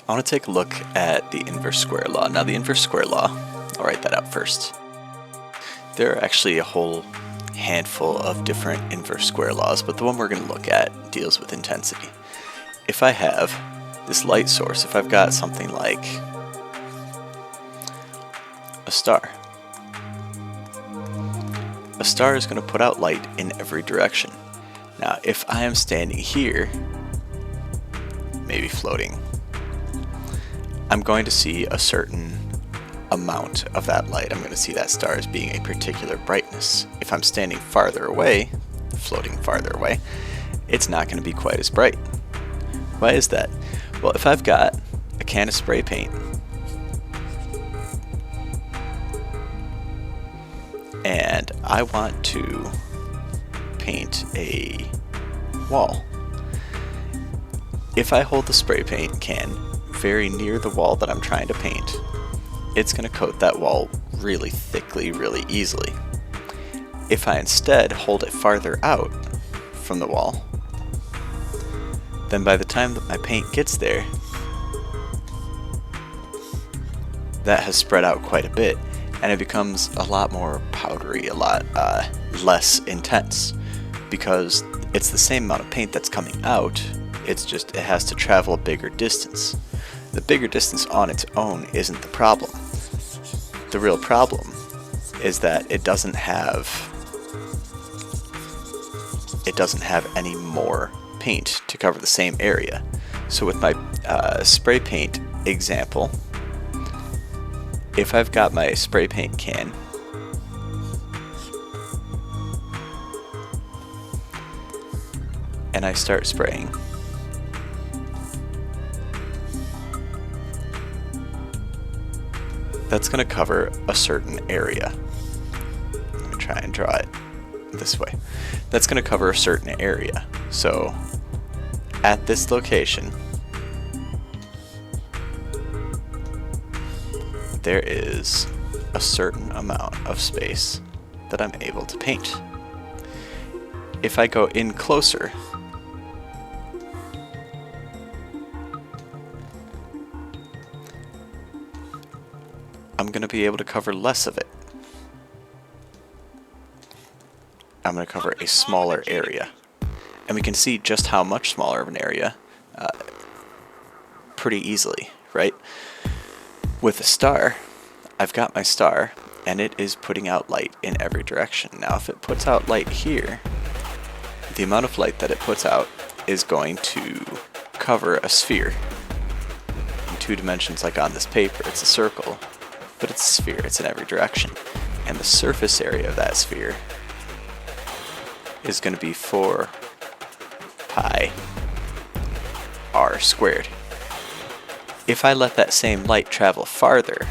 I want to take a look at the inverse square law. Now the inverse square law, I'll write that out first. There are actually a whole handful of different inverse square laws, but the one we're going to look at deals with intensity. If I have this light source, if I've got something like a star is going to put out light in every direction. Now if I am standing here, maybe floating, I'm going to see a certain amount of that light. I'm going to see that star as being a particular brightness. If I'm standing farther away, floating farther away, it's not going to be quite as bright. Why is that? Well, if I've got a can of spray paint and I want to paint a wall, if I hold the spray paint can very near the wall that I'm trying to paint, it's going to coat that wall really thickly, really easily. If I instead hold it farther out from the wall, then by the time that my paint gets there, that has spread out quite a bit, and it becomes a lot more powdery, a lot less intense, because it's the same amount of paint that's coming out, it's just it has to travel a bigger distance. The bigger distance on its own isn't the problem. The real problem is that it doesn't have any more paint to cover the same area. So with my spray paint example, if I've got my spray paint can and I start spraying, that's going to cover a certain area. Let me try and draw it this way. That's going to cover a certain area. So at this location, there is a certain amount of space that I'm able to paint. If I go in closer, I'm going to be able to cover less of it. I'm going to cover a smaller area. And we can see just how much smaller of an area pretty easily, right? With a star, I've got my star, and it is putting out light in every direction. Now if it puts out light here, the amount of light that it puts out is going to cover a sphere. In 2 dimensions, like on this paper, it's a circle, but it's a sphere, it's in every direction. And the surface area of that sphere is going to be 4 pi r squared. If I let that same light travel farther,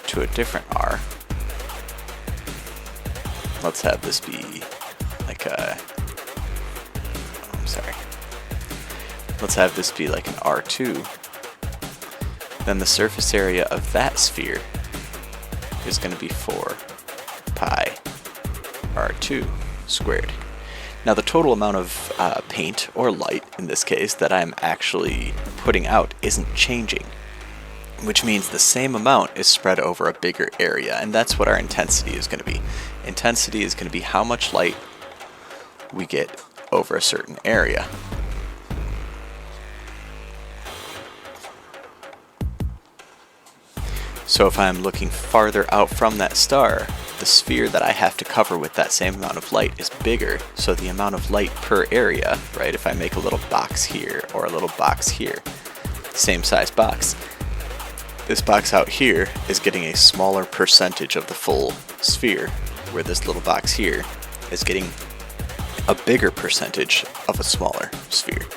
to a different r, let's have this be like a, let's have this be like an R2, then the surface area of that sphere is going to be 4 pi R2 squared. Now the total amount of paint, or light in this case, that I'm actually putting out isn't changing, which means the same amount is spread over a bigger area, and that's what our intensity is going to be. Intensity is going to be how much light we get over a certain area. So if I'm looking farther out from that star, the sphere that I have to cover with that same amount of light is bigger, so the amount of light per area, right, if I make a little box here or a little box here, same size box, this box out here is getting a smaller percentage of the full sphere, where this little box here is getting a bigger percentage of a smaller sphere.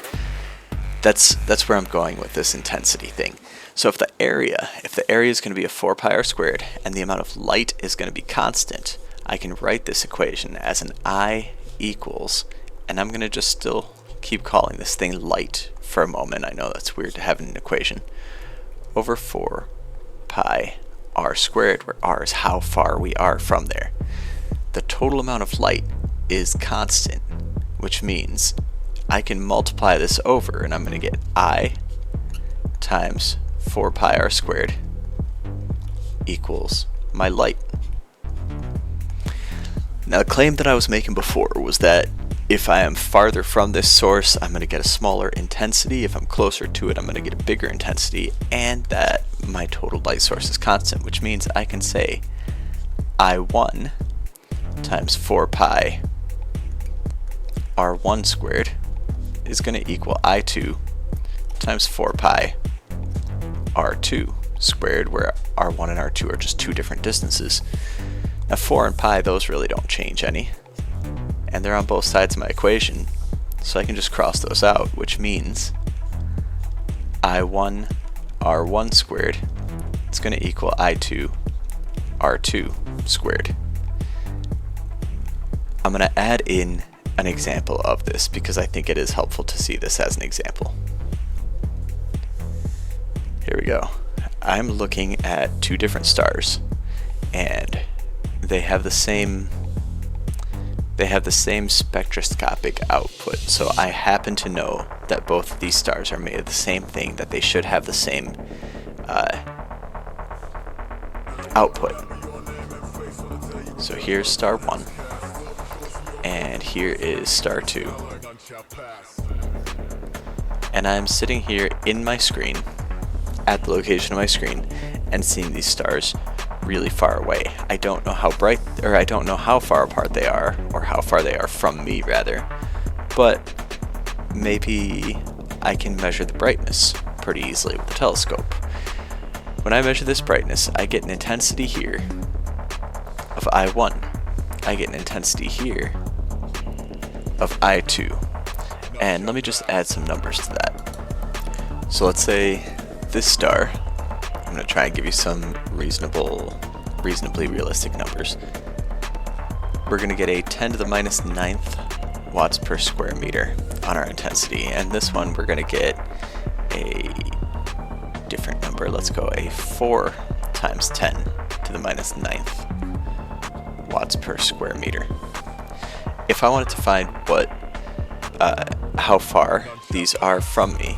That's where I'm going with this intensity thing. So if the area is going to be a 4 pi r squared and the amount of light is going to be constant, I can write this equation as an I equals, and I'm going to just still keep calling this thing light for a moment. I know that's weird to have an equation. Over 4 pi r squared, where r is how far we are from there. The total amount of light is constant, which means I can multiply this over, and I'm going to get I times 4 pi r squared equals my light. Now, the claim that I was making before was that if I am farther from this source, I'm going to get a smaller intensity. If I'm closer to it, I'm going to get a bigger intensity, and that my total light source is constant, which means I can say I1 times 4 pi r1 squared is going to equal I2 times 4 pi r2 squared, where r1 and r2 are just two different distances. Now 4 and pi, those really don't change any, and they're on both sides of my equation, so I can just cross those out, which means I1 r1 squared is going to equal I2 r2 squared. I'm going to add in an example of this because I think it is helpful to see this as an example. Here we go. I'm looking at two different stars, and they have the same spectroscopic output. So I happen to know that both of these stars are made of the same thing, that they should have the same output. So here's star 1, and here is star 2. And I'm sitting here in my screen, at the location of my screen, and seeing these stars really far away. I don't know how bright, or I don't know how far apart they are, or how far they are from me rather, but maybe I can measure the brightness pretty easily with the telescope. When I measure this brightness, I get an intensity here of I1. I get an intensity here of I2. And let me just add some numbers to that. So let's say this star, I'm going to try and give you some reasonably realistic numbers. We're going to get a 10 to the minus 9th watts per square meter on our intensity, and this one we're going to get a different number. Let's go a 4 times 10 to the minus 9th watts per square meter. If I wanted to find how far these are from me,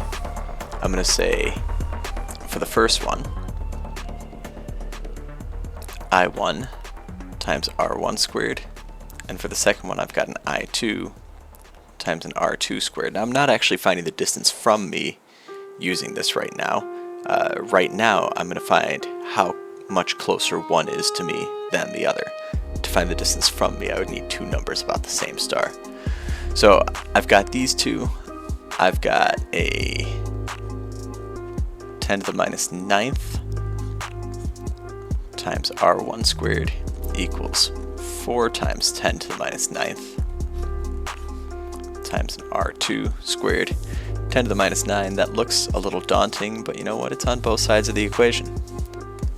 I'm going to say for the first one, I1 times R1 squared, and for the second one I've got an I2 times an R2 squared. Now I'm not actually finding the distance from me using this right now. Right now I'm going to find how much closer one is to me than the other. To find the distance from me, I would need two numbers about the same star. So I've got these two. I've got a 10 to the minus 9th times R1 squared equals 4 times 10 to the minus 9th times an R2 squared. 10 to the minus 9, that looks a little daunting, but you know what? It's on both sides of the equation,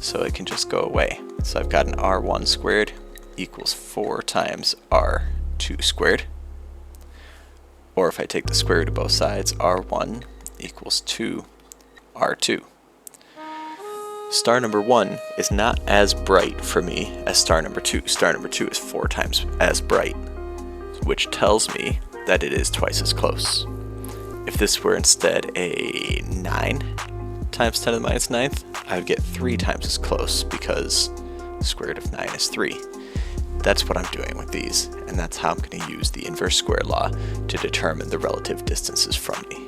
so it can just go away. So I've got an R1 squared equals 4 times R2 squared. Or if I take the square root of both sides, R1 equals 2 R2. Star number 1 is not as bright for me as star number 2. Star number 2 is 4 times as bright, which tells me that it is twice as close. If this were instead a 9 times 10 to the minus 9th, I would get 3 times as close because the square root of 9 is 3. That's what I'm doing with these, and that's how I'm going to use the inverse square law to determine the relative distances from me.